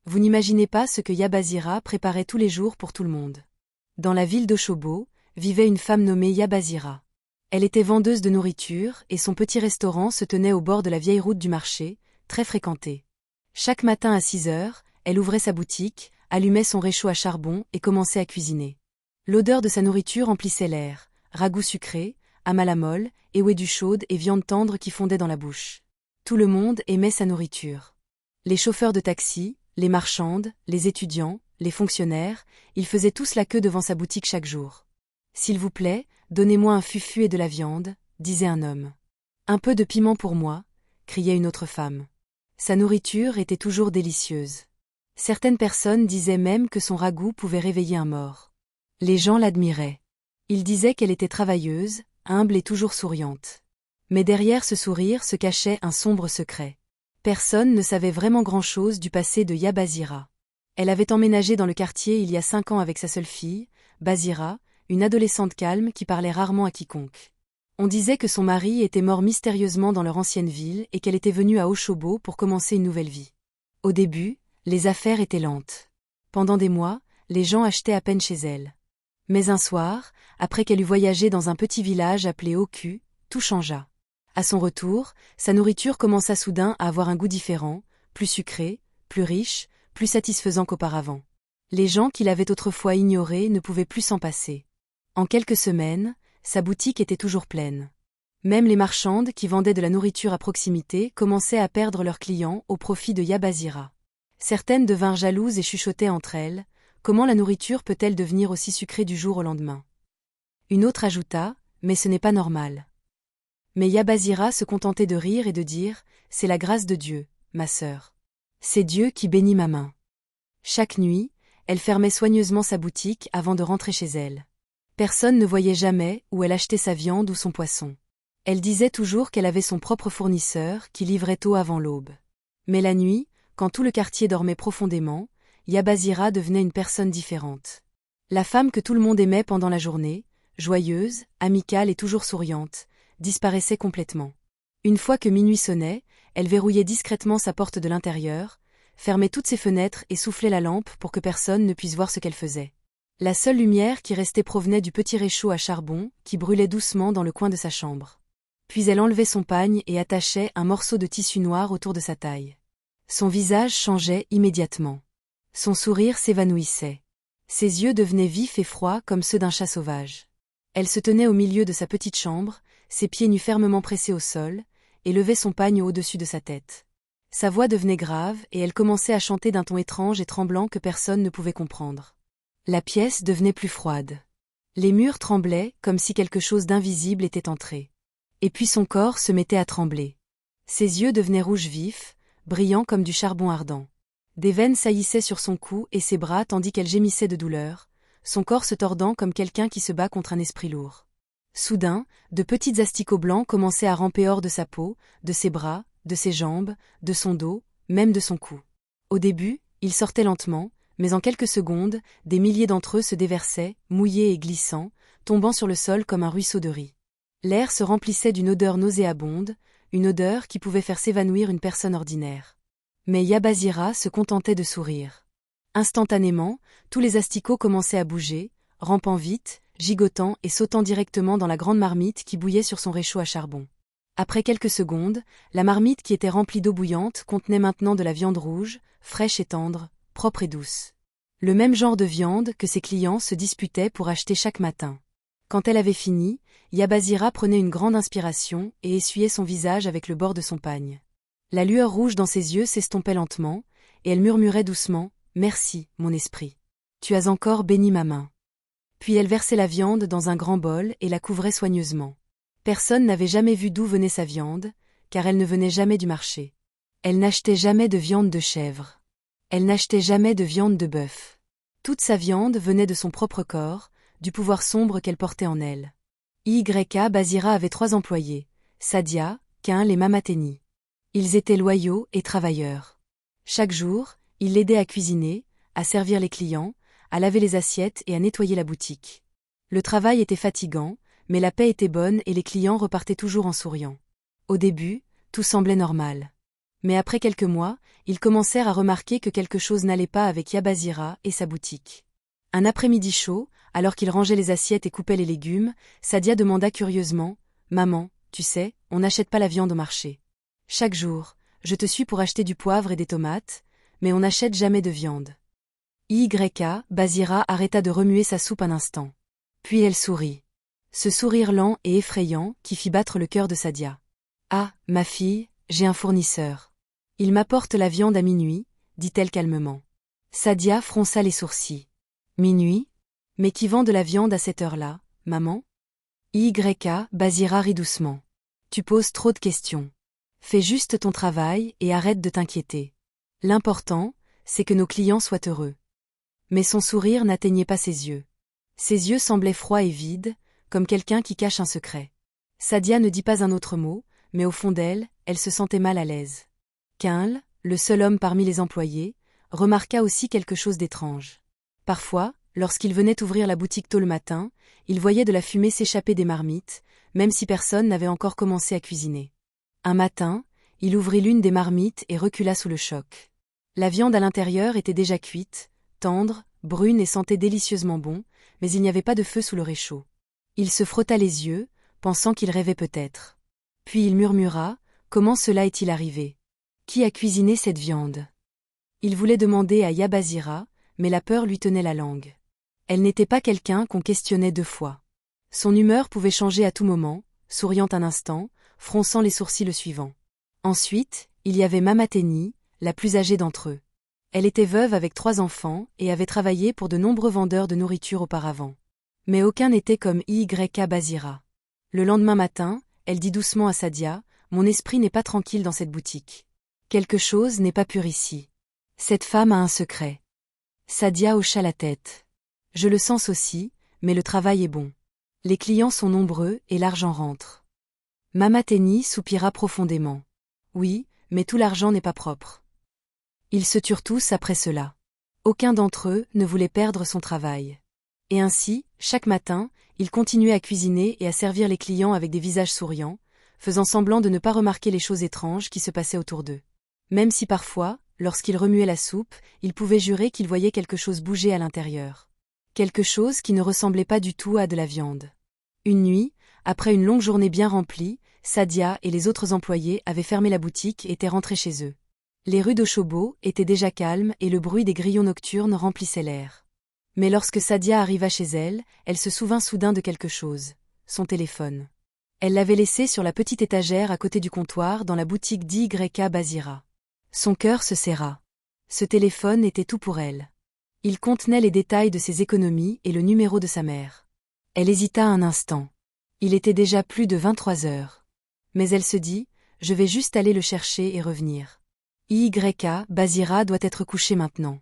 Vous n'imaginez pas ce que Yabazira préparait tous les jours pour tout le monde. Dans la ville d'Oshobo, vivait une femme nommée Yabazira. Elle était vendeuse de nourriture et son petit restaurant se tenait au bord de la vieille route du marché, très fréquentée. Chaque matin à 6 heures, elle ouvrait sa boutique, allumait son réchaud à charbon et commençait à cuisiner. L'odeur de sa nourriture emplissait l'air, ragoût sucré, amalamole, éouédou chaude et viande tendre qui fondait dans la bouche. Tout le monde aimait sa nourriture. Les chauffeurs de taxi, les marchandes, les étudiants, les fonctionnaires, ils faisaient tous la queue devant sa boutique chaque jour. « S'il vous plaît, donnez-moi un fufu et de la viande », disait un homme. « Un peu de piment pour moi », criait une autre femme. Sa nourriture était toujours délicieuse. Certaines personnes disaient même que son ragoût pouvait réveiller un mort. Les gens l'admiraient. Ils disaient qu'elle était travailleuse, humble et toujours souriante. Mais derrière ce sourire se cachait un sombre secret. Personne ne savait vraiment grand-chose du passé de Yabazira. Elle avait emménagé dans le quartier il y a 5 ans avec sa seule fille, Bazira, une adolescente calme qui parlait rarement à quiconque. On disait que son mari était mort mystérieusement dans leur ancienne ville et qu'elle était venue à Oshobo pour commencer une nouvelle vie. Au début, les affaires étaient lentes. Pendant des mois, les gens achetaient à peine chez elle. Mais un soir, après qu'elle eut voyagé dans un petit village appelé Oku, tout changea. À son retour, sa nourriture commença soudain à avoir un goût différent, plus sucré, plus riche, plus satisfaisant qu'auparavant. Les gens qui l'avaient autrefois ignorée ne pouvaient plus s'en passer. En quelques semaines, sa boutique était toujours pleine. Même les marchandes qui vendaient de la nourriture à proximité commençaient à perdre leurs clients au profit de Yabazira. Certaines devinrent jalouses et chuchotaient entre elles: « Comment la nourriture peut-elle devenir aussi sucrée du jour au lendemain ?» Une autre ajouta: « Mais ce n'est pas normal. » Mais Yabazira se contentait de rire et de dire: « C'est la grâce de Dieu, ma sœur. C'est Dieu qui bénit ma main. » Chaque nuit, elle fermait soigneusement sa boutique avant de rentrer chez elle. Personne ne voyait jamais où elle achetait sa viande ou son poisson. Elle disait toujours qu'elle avait son propre fournisseur qui livrait tôt avant l'aube. Mais la nuit, quand tout le quartier dormait profondément, Yabazira devenait une personne différente. La femme que tout le monde aimait pendant la journée, joyeuse, amicale et toujours souriante, disparaissait complètement. Une fois que minuit sonnait, elle verrouillait discrètement sa porte de l'intérieur, fermait toutes ses fenêtres et soufflait la lampe pour que personne ne puisse voir ce qu'elle faisait. La seule lumière qui restait provenait du petit réchaud à charbon qui brûlait doucement dans le coin de sa chambre. Puis elle enlevait son pagne et attachait un morceau de tissu noir autour de sa taille. Son visage changeait immédiatement. Son sourire s'évanouissait. Ses yeux devenaient vifs et froids comme ceux d'un chat sauvage. Elle se tenait au milieu de sa petite chambre, ses pieds nus fermement pressés au sol, et levait son pagne au-dessus de sa tête. Sa voix devenait grave et elle commençait à chanter d'un ton étrange et tremblant que personne ne pouvait comprendre. La pièce devenait plus froide. Les murs tremblaient comme si quelque chose d'invisible était entré. Et puis son corps se mettait à trembler. Ses yeux devenaient rouges vifs, brillants comme du charbon ardent. Des veines saillissaient sur son cou et ses bras tandis qu'elle gémissait de douleur, son corps se tordant comme quelqu'un qui se bat contre un esprit lourd. Soudain, de petits asticots blancs commençaient à ramper hors de sa peau, de ses bras, de ses jambes, de son dos, même de son cou. Au début, ils sortaient lentement, mais en quelques secondes, des milliers d'entre eux se déversaient, mouillés et glissants, tombant sur le sol comme un ruisseau de riz. L'air se remplissait d'une odeur nauséabonde, une odeur qui pouvait faire s'évanouir une personne ordinaire. Mais Yabazira se contentait de sourire. Instantanément, tous les asticots commençaient à bouger, rampant vite, gigotant et sautant directement dans la grande marmite qui bouillait sur son réchaud à charbon. Après quelques secondes, la marmite qui était remplie d'eau bouillante contenait maintenant de la viande rouge, fraîche et tendre, propre et douce. Le même genre de viande que ses clients se disputaient pour acheter chaque matin. Quand elle avait fini, Yabazira prenait une grande inspiration et essuyait son visage avec le bord de son pagne. La lueur rouge dans ses yeux s'estompait lentement, et elle murmurait doucement: « Merci, mon esprit. Tu as encore béni ma main. » Puis elle versait la viande dans un grand bol et la couvrait soigneusement. Personne n'avait jamais vu d'où venait sa viande, car elle ne venait jamais du marché. Elle n'achetait jamais de viande de chèvre. Elle n'achetait jamais de viande de bœuf. Toute sa viande venait de son propre corps, du pouvoir sombre qu'elle portait en elle. Bazira avait 3 employés, Sadia, Kain et Mamateni. Ils étaient loyaux et travailleurs. Chaque jour, ils l'aidaient à cuisiner, à servir les clients, à laver les assiettes et à nettoyer la boutique. Le travail était fatigant, mais la paie était bonne et les clients repartaient toujours en souriant. Au début, tout semblait normal. Mais après quelques mois, ils commencèrent à remarquer que quelque chose n'allait pas avec Yabazira et sa boutique. Un après-midi chaud, alors qu'ils rangeaient les assiettes et coupaient les légumes, Sadia demanda curieusement, « Maman, tu sais, on n'achète pas la viande au marché. Chaque jour, je te suis pour acheter du poivre et des tomates, mais on n'achète jamais de viande. » Bazira arrêta de remuer sa soupe un instant. Puis elle sourit. Ce sourire lent et effrayant qui fit battre le cœur de Sadia. « Ah, ma fille, j'ai un fournisseur. Il m'apporte la viande à minuit, dit-elle calmement. Sadia fronça les sourcils. Minuit? Mais qui vend de la viande à cette heure-là, maman? Bazira rit doucement. Tu poses trop de questions. Fais juste ton travail et arrête de t'inquiéter. L'important, c'est que nos clients soient heureux. Mais son sourire n'atteignait pas ses yeux. Ses yeux semblaient froids et vides, comme quelqu'un qui cache un secret. Sadia ne dit pas un autre mot, mais au fond d'elle, elle se sentait mal à l'aise. Quinl, le seul homme parmi les employés, remarqua aussi quelque chose d'étrange. Parfois, lorsqu'il venait ouvrir la boutique tôt le matin, il voyait de la fumée s'échapper des marmites, même si personne n'avait encore commencé à cuisiner. Un matin, il ouvrit l'une des marmites et recula sous le choc. La viande à l'intérieur était déjà cuite, tendre, brune et sentait délicieusement bon, mais il n'y avait pas de feu sous le réchaud. Il se frotta les yeux, pensant qu'il rêvait peut-être. Puis il murmura, « Comment cela est-il arrivé? Qui a cuisiné cette viande ?» Il voulait demander à Yabazira, mais la peur lui tenait la langue. Elle n'était pas quelqu'un qu'on questionnait deux fois. Son humeur pouvait changer à tout moment, souriant un instant, fronçant les sourcils le suivant. Ensuite, il y avait Mamateni, la plus âgée d'entre eux. Elle était veuve avec 3 enfants et avait travaillé pour de nombreux vendeurs de nourriture auparavant. Mais aucun n'était comme Bazira. Le lendemain matin, elle dit doucement à Sadia, « Mon esprit n'est pas tranquille dans cette boutique. Quelque chose n'est pas pur ici. Cette femme a un secret. » Sadia hocha la tête. « Je le sens aussi, mais le travail est bon. Les clients sont nombreux et l'argent rentre. » Mamateni soupira profondément. « Oui, mais tout l'argent n'est pas propre. » Ils se turent tous après cela. Aucun d'entre eux ne voulait perdre son travail. Et ainsi, chaque matin, il continuait à cuisiner et à servir les clients avec des visages souriants, faisant semblant de ne pas remarquer les choses étranges qui se passaient autour d'eux. Même si parfois, lorsqu'il remuait la soupe, il pouvait jurer qu'il voyait quelque chose bouger à l'intérieur. Quelque chose qui ne ressemblait pas du tout à de la viande. Une nuit, après une longue journée bien remplie, Sadia et les autres employés avaient fermé la boutique et étaient rentrés chez eux. Les rues d'Oshobo étaient déjà calmes et le bruit des grillons nocturnes remplissait l'air. Mais lorsque Sadia arriva chez elle, elle se souvint soudain de quelque chose, son téléphone. Elle l'avait laissé sur la petite étagère à côté du comptoir dans la boutique Bazira. Son cœur se serra. Ce téléphone était tout pour elle. Il contenait les détails de ses économies et le numéro de sa mère. Elle hésita un instant. Il était déjà plus de 23 heures. Mais elle se dit, je vais juste aller le chercher et revenir. Bazira doit être couché maintenant.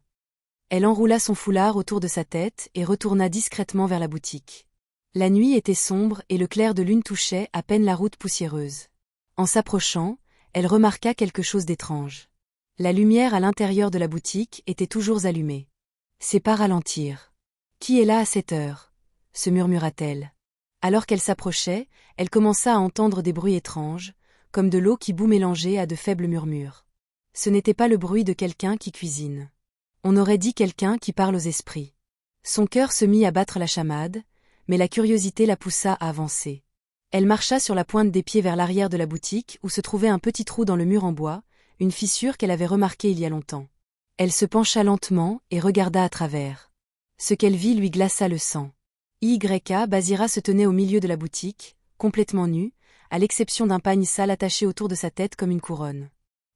Elle enroula son foulard autour de sa tête et retourna discrètement vers la boutique. La nuit était sombre et le clair de lune touchait à peine la route poussiéreuse. En s'approchant, elle remarqua quelque chose d'étrange. La lumière à l'intérieur de la boutique était toujours allumée. Ses pas ralentirent. « Qui est là à cette heure ?» se murmura-t-elle. Alors qu'elle s'approchait, elle commença à entendre des bruits étranges, comme de l'eau qui bout mélangée à de faibles murmures. Ce n'était pas le bruit de quelqu'un qui cuisine. On aurait dit quelqu'un qui parle aux esprits. Son cœur se mit à battre la chamade, mais la curiosité la poussa à avancer. Elle marcha sur la pointe des pieds vers l'arrière de la boutique où se trouvait un petit trou dans le mur en bois, une fissure qu'elle avait remarquée il y a longtemps. Elle se pencha lentement et regarda à travers. Ce qu'elle vit lui glaça le sang. Bazira se tenait au milieu de la boutique, complètement nue, à l'exception d'un pagne sale attaché autour de sa tête comme une couronne.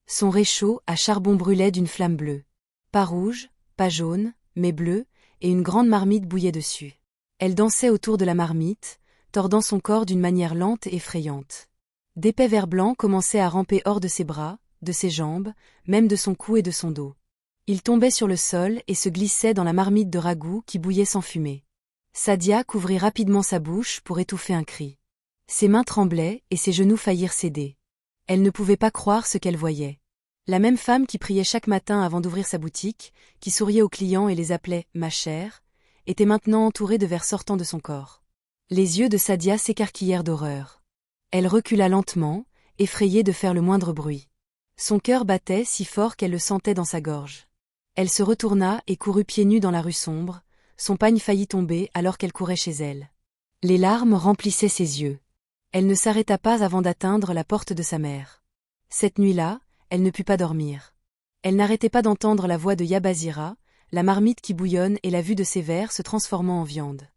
Son réchaud à charbon brûlait d'une flamme bleue. Pas rouge, pas jaune, mais bleu, et une grande marmite bouillait dessus. Elle dansait autour de la marmite, tordant son corps d'une manière lente et effrayante. D'épais vers blancs commençaient à ramper hors de ses bras, de ses jambes, même de son cou et de son dos. Ils tombaient sur le sol et se glissaient dans la marmite de ragoût qui bouillait sans fumée. Sadia couvrit rapidement sa bouche pour étouffer un cri. Ses mains tremblaient et ses genoux faillirent céder. Elle ne pouvait pas croire ce qu'elle voyait. La même femme qui priait chaque matin avant d'ouvrir sa boutique, qui souriait aux clients et les appelait « ma chère », était maintenant entourée de vers sortant de son corps. Les yeux de Sadia s'écarquillèrent d'horreur. Elle recula lentement, effrayée de faire le moindre bruit. Son cœur battait si fort qu'elle le sentait dans sa gorge. Elle se retourna et courut pieds nus dans la rue sombre, son pagne faillit tomber alors qu'elle courait chez elle. Les larmes remplissaient ses yeux. Elle ne s'arrêta pas avant d'atteindre la porte de sa mère. Cette nuit-là, elle ne put pas dormir. Elle n'arrêtait pas d'entendre la voix de Yabazira, la marmite qui bouillonne et la vue de ses vers se transformant en viande.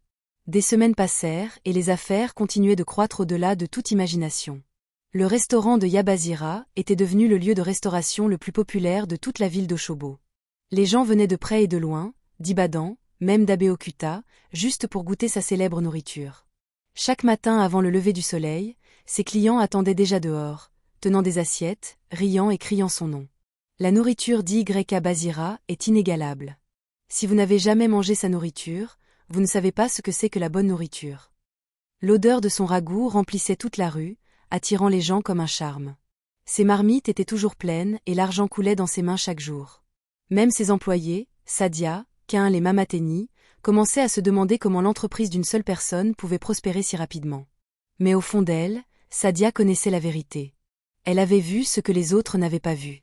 Des semaines passèrent et les affaires continuaient de croître au-delà de toute imagination. Le restaurant de Yabazira était devenu le lieu de restauration le plus populaire de toute la ville d'Oshobo. Les gens venaient de près et de loin, d'Ibadan, même d'Abeokuta, juste pour goûter sa célèbre nourriture. Chaque matin avant le lever du soleil, ses clients attendaient déjà dehors, tenant des assiettes, riant et criant son nom. La nourriture d'Yabazira est inégalable. Si vous n'avez jamais mangé sa nourriture, vous ne savez pas ce que c'est que la bonne nourriture. L'odeur de son ragoût remplissait toute la rue, attirant les gens comme un charme. Ses marmites étaient toujours pleines et l'argent coulait dans ses mains chaque jour. Même ses employés, Sadia, Kain et Mamateni, commençaient à se demander comment l'entreprise d'une seule personne pouvait prospérer si rapidement. Mais au fond d'elle, Sadia connaissait la vérité. Elle avait vu ce que les autres n'avaient pas vu.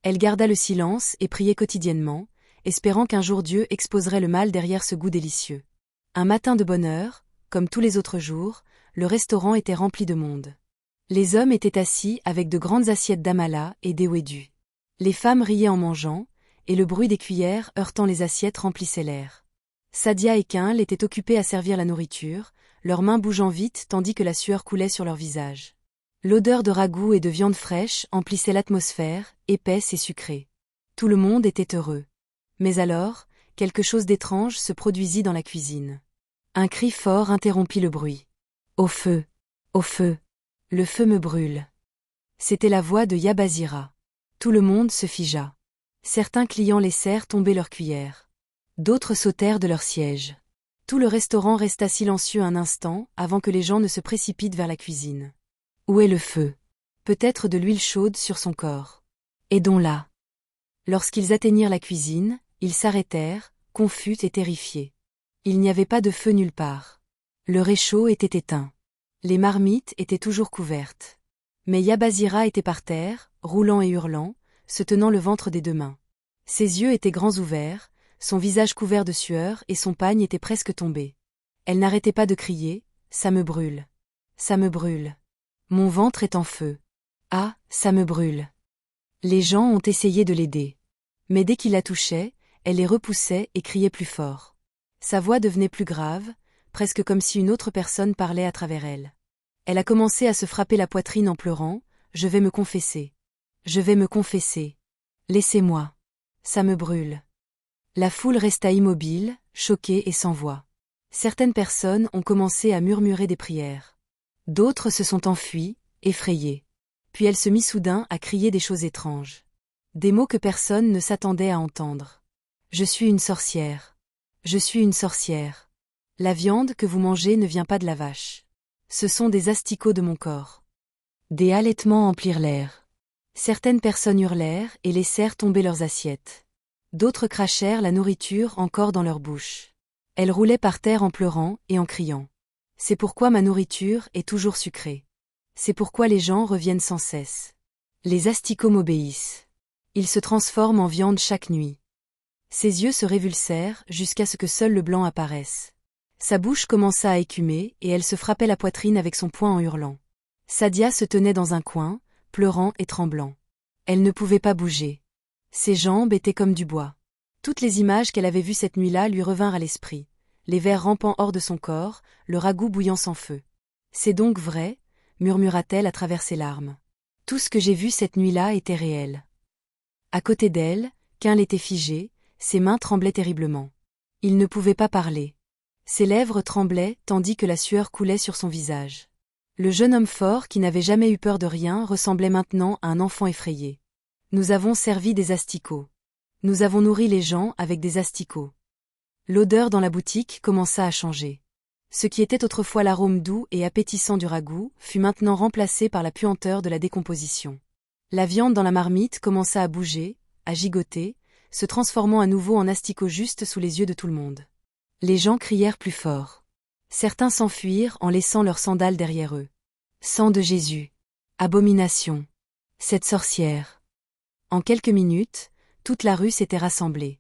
Elle garda le silence et priait quotidiennement, espérant qu'un jour Dieu exposerait le mal derrière ce goût délicieux. Un matin de bonne heure, comme tous les autres jours, le restaurant était rempli de monde. Les hommes étaient assis avec de grandes assiettes d'amala et d'ewedu. Les femmes riaient en mangeant, et le bruit des cuillères heurtant les assiettes remplissait l'air. Sadia et Kain étaient occupés à servir la nourriture, leurs mains bougeant vite tandis que la sueur coulait sur leurs visages. L'odeur de ragoût et de viande fraîche emplissait l'atmosphère, épaisse et sucrée. Tout le monde était heureux. Mais alors, quelque chose d'étrange se produisit dans la cuisine. Un cri fort interrompit le bruit. « Au feu! Au feu! Le feu me brûle !» C'était la voix de Yabazira. Tout le monde se figea. Certains clients laissèrent tomber leurs cuillères. D'autres sautèrent de leur siège. Tout le restaurant resta silencieux un instant avant que les gens ne se précipitent vers la cuisine. Où est le feu? Peut-être de l'huile chaude sur son corps. Aidons-la. Lorsqu'ils atteignirent la cuisine, ils s'arrêtèrent, confus et terrifiés. Il n'y avait pas de feu nulle part. Le réchaud était éteint. Les marmites étaient toujours couvertes. Mais Yabazira était par terre, roulant et hurlant, se tenant le ventre des deux mains. Ses yeux étaient grands ouverts, son visage couvert de sueur et son pagne était presque tombé. Elle n'arrêtait pas de crier, « Ça me brûle. Ça me brûle. Mon ventre est en feu. Ah, ça me brûle. » Les gens ont essayé de l'aider. Mais dès qu'il la touchait, elle les repoussait et criait plus fort. Sa voix devenait plus grave, presque comme si une autre personne parlait à travers elle. Elle a commencé à se frapper la poitrine en pleurant, « Je vais me confesser. Je vais me confesser. Laissez-moi. Ça me brûle. » La foule resta immobile, choquée et sans voix. Certaines personnes ont commencé à murmurer des prières. D'autres se sont enfuies, effrayées. Puis elle se mit soudain à crier des choses étranges. Des mots que personne ne s'attendait à entendre. « Je suis une sorcière. Je suis une sorcière. La viande que vous mangez ne vient pas de la vache. Ce sont des asticots de mon corps. » Des halètements emplirent l'air. Certaines personnes hurlèrent et laissèrent tomber leurs assiettes. D'autres crachèrent la nourriture encore dans leur bouche. Elles roulaient par terre en pleurant et en criant. « C'est pourquoi ma nourriture est toujours sucrée. C'est pourquoi les gens reviennent sans cesse. Les asticots m'obéissent. Ils se transforment en viande chaque nuit. » Ses yeux se révulsèrent jusqu'à ce que seul le blanc apparaisse. Sa bouche commença à écumer et elle se frappait la poitrine avec son poing en hurlant. Sadia se tenait dans un coin, pleurant et tremblant. Elle ne pouvait pas bouger. Ses jambes étaient comme du bois. Toutes les images qu'elle avait vues cette nuit-là lui revinrent à l'esprit. Les vers rampant hors de son corps, le ragoût bouillant sans feu. « C'est donc vrai » murmura-t-elle à travers ses larmes. « Tout ce que j'ai vu cette nuit-là était réel. » À côté d'elle, Kain était figé, ses mains tremblaient terriblement. Il ne pouvait pas parler. Ses lèvres tremblaient tandis que la sueur coulait sur son visage. Le jeune homme fort qui n'avait jamais eu peur de rien ressemblait maintenant à un enfant effrayé. « Nous avons servi des asticots. Nous avons nourri les gens avec des asticots. » L'odeur dans la boutique commença à changer. Ce qui était autrefois l'arôme doux et appétissant du ragoût fut maintenant remplacé par la puanteur de la décomposition. La viande dans la marmite commença à bouger, à gigoter, se transformant à nouveau en asticots juste sous les yeux de tout le monde. Les gens crièrent plus fort. Certains s'enfuirent en laissant leurs sandales derrière eux. « Sang de Jésus! Abomination! Cette sorcière! En quelques minutes, toute la rue s'était rassemblée.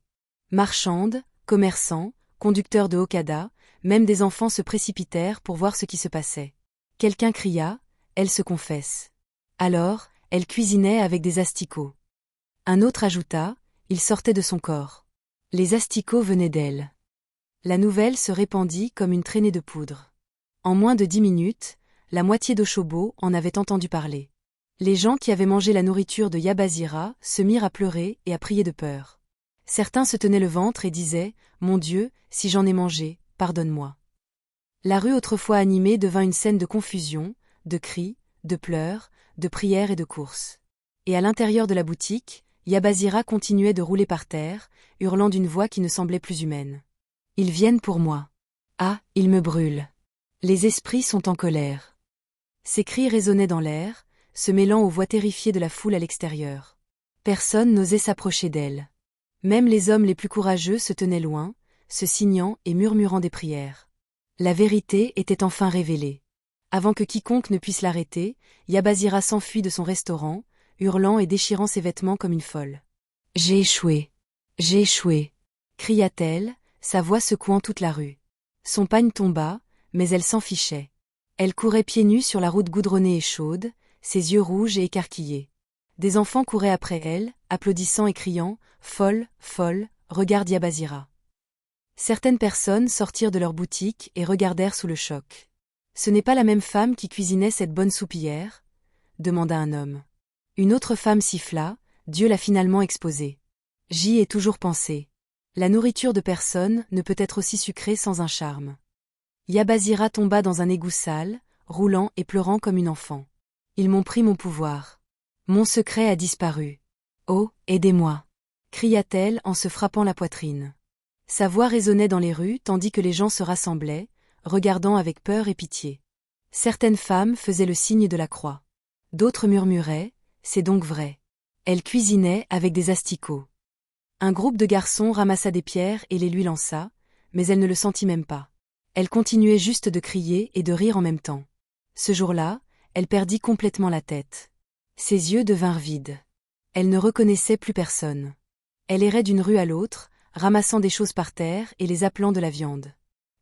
Marchandes, commerçants, conducteurs de Okada, même des enfants se précipitèrent pour voir ce qui se passait. Quelqu'un cria, « Elle se confesse ». Alors, elle cuisinait avec des asticots. Un autre ajouta, « Il sortait de son corps ». Les asticots venaient d'elle. La nouvelle se répandit comme une traînée de poudre. En moins de 10 minutes, la moitié d'Oshobo en avait entendu parler. Les gens qui avaient mangé la nourriture de Yabazira se mirent à pleurer et à prier de peur. Certains se tenaient le ventre et disaient, « Mon Dieu, si j'en ai mangé, pardonne-moi ». La rue autrefois animée devint une scène de confusion, de cris, de pleurs, de prières et de courses. Et à l'intérieur de la boutique, Yabazira continuait de rouler par terre, hurlant d'une voix qui ne semblait plus humaine. « Ils viennent pour moi. Ah, ils me brûlent. Les esprits sont en colère. » Ces cris résonnaient dans l'air, se mêlant aux voix terrifiées de la foule à l'extérieur. Personne n'osait s'approcher d'elle. Même les hommes les plus courageux se tenaient loin, se signant et murmurant des prières. La vérité était enfin révélée. Avant que quiconque ne puisse l'arrêter, Yabazira s'enfuit de son restaurant, hurlant et déchirant ses vêtements comme une folle. « J'ai échoué. J'ai échoué » cria-t-elle, sa voix secouant toute la rue. Son pagne tomba, mais elle s'en fichait. Elle courait pieds nus sur la route goudronnée et chaude, ses yeux rouges et écarquillés. Des enfants couraient après elle, applaudissant et criant « Folle, folle, regarde Yabazira ». Certaines personnes sortirent de leur boutique et regardèrent sous le choc. « Ce n'est pas la même femme qui cuisinait cette bonne soupe hier ?» demanda un homme. Une autre femme siffla, « Dieu l'a finalement exposée. » J'y ai toujours pensé. La nourriture de personne ne peut être aussi sucrée sans un charme. Yabazira tomba dans un égout sale, roulant et pleurant comme une enfant. Ils m'ont pris mon pouvoir. Mon secret a disparu. Oh, aidez-moi, cria-t-elle en se frappant la poitrine. Sa voix résonnait dans les rues tandis que les gens se rassemblaient, regardant avec peur et pitié. Certaines femmes faisaient le signe de la croix. D'autres murmuraient, c'est donc vrai. Elle cuisinait avec des asticots. Un groupe de garçons ramassa des pierres et les lui lança, mais elle ne le sentit même pas. Elle continuait juste de crier et de rire en même temps. Ce jour-là, elle perdit complètement la tête. Ses yeux devinrent vides. Elle ne reconnaissait plus personne. Elle errait d'une rue à l'autre, ramassant des choses par terre et les appelant de la viande.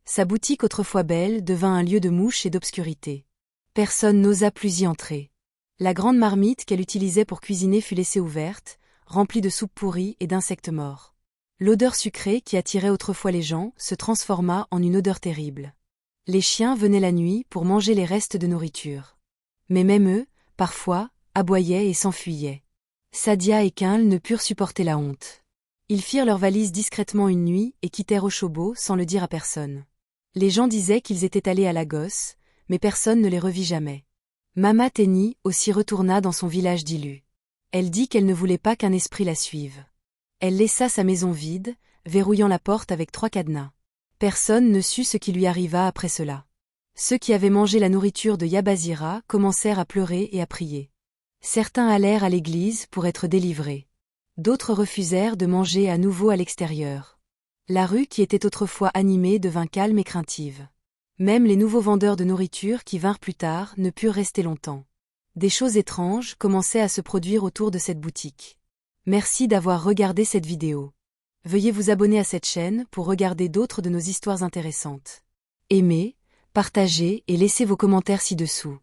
Sa boutique autrefois belle devint un lieu de mouches et d'obscurité. Personne n'osa plus y entrer. La grande marmite qu'elle utilisait pour cuisiner fut laissée ouverte, remplie de soupe pourrie et d'insectes morts. L'odeur sucrée qui attirait autrefois les gens se transforma en une odeur terrible. Les chiens venaient la nuit pour manger les restes de nourriture. Mais même eux, parfois, aboyaient et s'enfuyaient. Sadia et Kinl ne purent supporter la honte. Ils firent leurs valises discrètement une nuit et quittèrent Oshobo sans le dire à personne. Les gens disaient qu'ils étaient allés à Lagos, mais personne ne les revit jamais. Mama Teni aussi retourna dans son village d'Ilu. Elle dit qu'elle ne voulait pas qu'un esprit la suive. Elle laissa sa maison vide, verrouillant la porte avec 3 cadenas. Personne ne sut ce qui lui arriva après cela. Ceux qui avaient mangé la nourriture de Yabazira commencèrent à pleurer et à prier. Certains allèrent à l'église pour être délivrés. D'autres refusèrent de manger à nouveau à l'extérieur. La rue qui était autrefois animée devint calme et craintive. Même les nouveaux vendeurs de nourriture qui vinrent plus tard ne purent rester longtemps. Des choses étranges commençaient à se produire autour de cette boutique. Merci d'avoir regardé cette vidéo. Veuillez vous abonner à cette chaîne pour regarder d'autres de nos histoires intéressantes. Aimez, partagez et laissez vos commentaires ci-dessous.